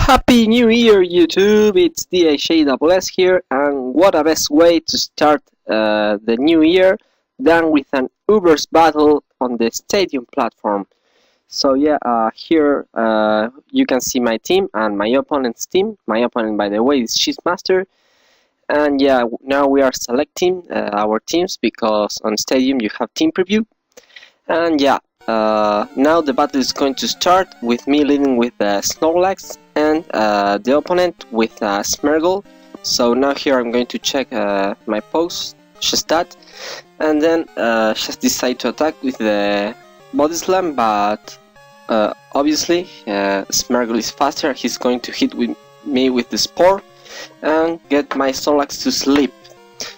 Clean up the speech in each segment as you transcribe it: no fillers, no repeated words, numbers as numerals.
Happy New Year, YouTube! It's Dhgss here, and what a best way to start the new year than with an Uber's battle on the stadium platform. So yeah, here you can see my team and my opponent's team. My opponent, by the way, is XezeMaster. And yeah, now we are selecting our teams because on stadium you have team preview. And yeah, now the battle is going to start with me leading with Snorlax and the opponent with Smeargle. So now here I'm going to check my post stat, and then just decide to attack with the body slam, but obviously Smeargle is faster. He's going to hit with me with the spore and get my Snorlax to sleep.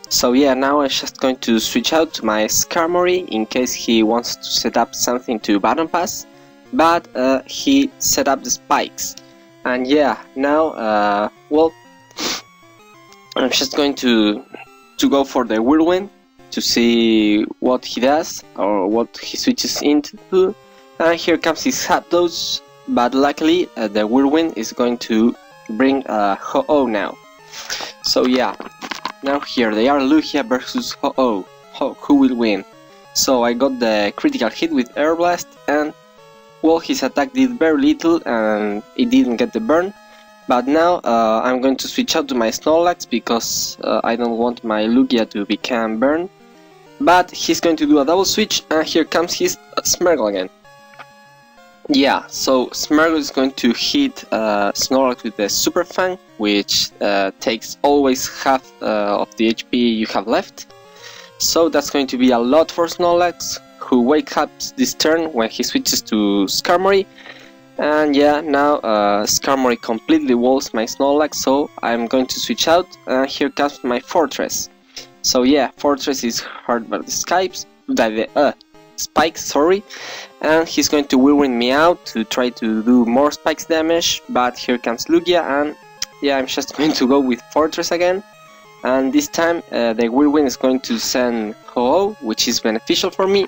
So yeah, now I'm just going to switch out to my Skarmory in case he wants to set up something to button pass, but he set up the spikes. And yeah, now well, I'm just going to go for the whirlwind to see what he does or what he switches into. And here comes his Zapdos, but luckily the whirlwind is going to bring Ho-Oh now. So yeah, now here they are, Lugia versus Ho-Oh. Who will win? So I got the critical hit with Air Blast, and well, his attack did very little and it didn't get the burn. But now I'm going to switch out to my Snorlax because I don't want my Lugia to become burned. But he's going to do a double switch, and here comes his Smeargle again. Yeah, so Smeargle is going to hit Snorlax with the Super Fang, which takes always half of the HP you have left. So that's going to be a lot for Snorlax, who wakes up this turn when he switches to Skarmory. And yeah, now Skarmory completely walls my Snorlax, so I'm going to switch out, and here comes my Fortress. So yeah, Fortress is hurt by the spikes, sorry, and he's going to whirlwind me out to try to do more spikes damage, but here comes Lugia, and yeah, I'm just going to go with Fortress again. And this time the whirlwind is going to send Ho-Oh, which is beneficial for me.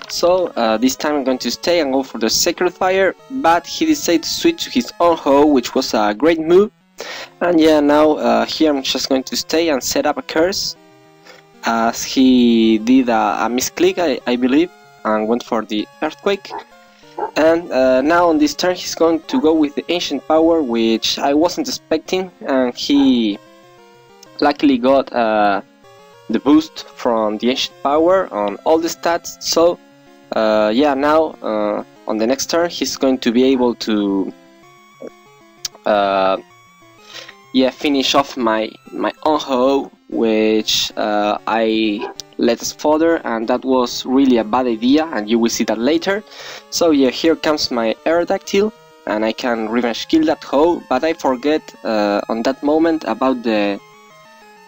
So this time I'm going to stay and go for the Sacred Fire, but he decided to switch to his own Ho-Oh, which was a great move. And yeah, now here I'm just going to stay and set up a curse, as he did a misclick, I believe, and went for the Earthquake. And now on this turn he's going to go with the Ancient Power, which I wasn't expecting, and he luckily got the boost from the Ancient Power on all the stats. So yeah, now on the next turn he's going to be able to yeah, finish off my own Ho-Oh, which I let us fodder, and that was really a bad idea, and you will see that later. So yeah, here comes my Aerodactyl, and I can revenge kill that Ho-Oh, but I forget on that moment about the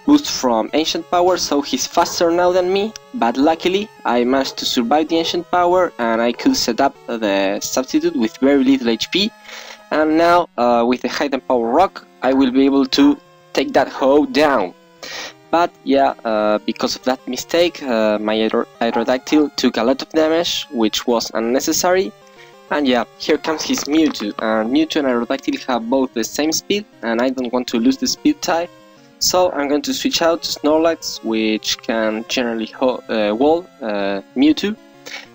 boost from Ancient Power, so he's faster now than me, but luckily I managed to survive the Ancient Power and I could set up the substitute with very little HP. And now with the Hidden Power Rock I will be able to take that Ho-Oh down. But yeah, because of that mistake, my Aerodactyl took a lot of damage, which was unnecessary. And yeah, here comes his Mewtwo, and Mewtwo and Aerodactyl have both the same speed, and I don't want to lose the speed tie. So I'm going to switch out to Snorlax, which can generally wall Mewtwo.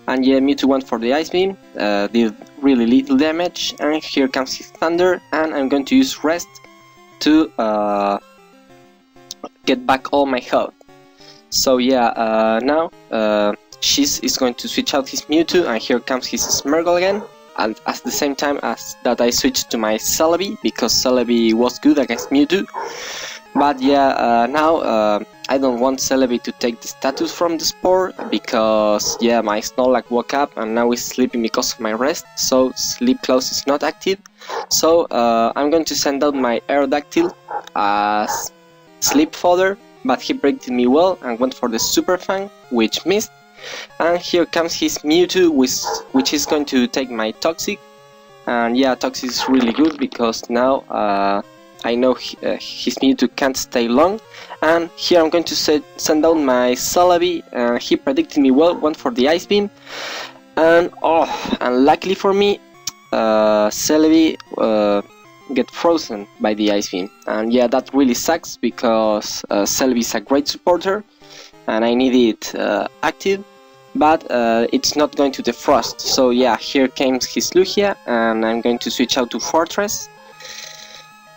And yeah, Mewtwo went for the Ice Beam, did really little damage, and here comes his Thunder, and I'm going to use Rest to get back all my health. So yeah, now Xyz is going to switch out his Mewtwo, and here comes his Smeargle again, and at the same time as that I switched to my Celebi, because Celebi was good against Mewtwo. But yeah, now I don't want Celebi to take the status from the spore, because yeah, my Snorlax woke up and now is sleeping because of my rest, so Sleep Close is not active. So I'm going to send out my Aerodactyl as sleep fodder, but he predicted me well and went for the Super Fang, which missed. And here comes his Mewtwo, which is going to take my Toxic. And yeah, Toxic is really good because now I know his Mewtwo can't stay long. And here I'm going to send out my Celebi, and he predicted me well, went for the Ice Beam. And luckily for me, Celebi get frozen by the ice beam, and yeah, that really sucks because Celebi is a great supporter and I need it active, but it's not going to defrost. So yeah, here comes his Lugia, and I'm going to switch out to Fortress,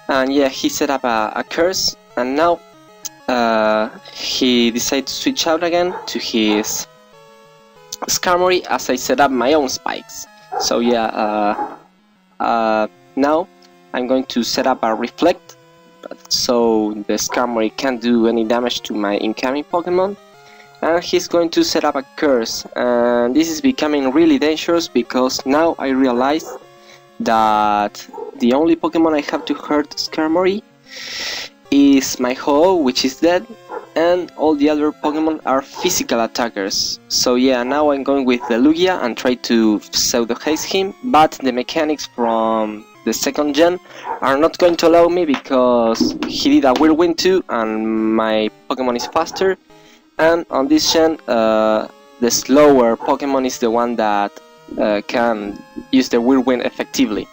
and yeah, he set up a curse, and now he decided to switch out again to his Skarmory as I set up my own spikes. So yeah, now I'm going to set up a Reflect so the Skarmory can't do any damage to my incoming Pokemon, and he's going to set up a Curse, and this is becoming really dangerous because now I realize that the only Pokemon I have to hurt Skarmory is my Ho-Oh, which is dead, and all the other Pokemon are physical attackers. So yeah, now I'm going with the Lugia and try to pseudo haste him, but the mechanics from the second gen are not going to allow me because he did a Whirlwind too and my Pokemon is faster, and on this gen the slower Pokemon is the one that can use the Whirlwind effectively.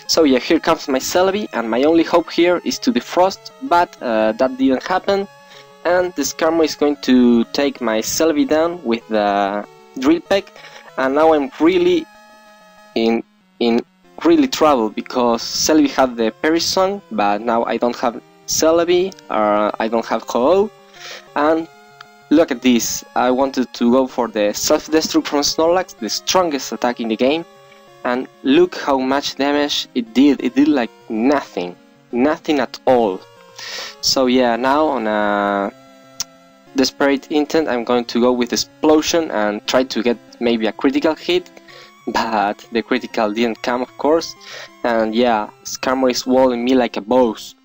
So yeah, here comes my Celebi, and my only hope here is to defrost, but that didn't happen, and the Skarmory is going to take my Celebi down with the Drill Peck, and now I'm really in really trouble because Celebi had the Perish Song, but now I don't have Celebi, or I don't have Ho-Oh, and look at this, I wanted to go for the Self-Destruct from Snorlax, the strongest attack in the game, and look how much damage it did like nothing at all. So yeah, now on a desperate intent I'm going to go with Explosion and try to get maybe a critical hit, but the critical didn't come, of course, and yeah, Skarmory is walling me like a boss.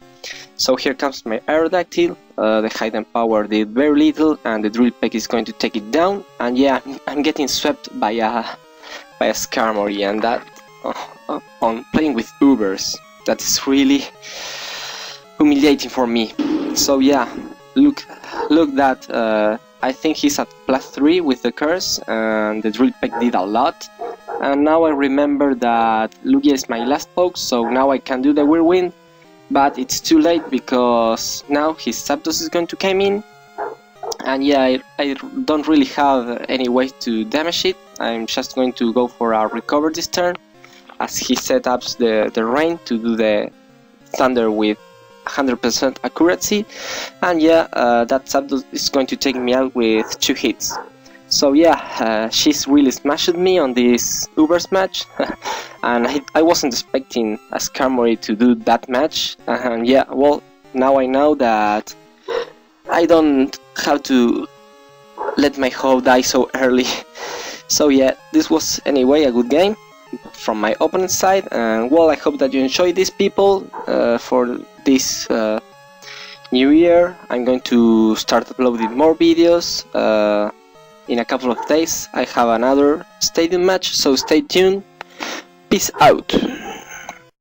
So here comes my Aerodactyl, the Hidden Power did very little, and the Drill Peck is going to take it down, and yeah, I'm getting swept by a Skarmory, and that on playing with Ubers, that is really humiliating for me. So yeah, look that I think he's at +3 with the curse, and the Drill Peck did a lot. And now I remember that Lugia is my last poke, so now I can do the Whirlwind, but it's too late because now his Zapdos is going to come in, and yeah, I don't really have any way to damage it. I'm just going to go for a Recover this turn, as he set up the Rain to do the Thunder with 100% accuracy, and yeah, that Zapdos is going to take me out with 2 hits. So yeah, she's really smashed me on this Ubers match, and I wasn't expecting a Skarmory to do that match, and yeah, well, now I know that I don't have to let my Ho die so early. So yeah, this was anyway a good game from my opponent's side, and well, I hope that you enjoyed this, people. For this new year I'm going to start uploading more videos. In a couple of days I have another stadium match, so stay tuned. Peace out.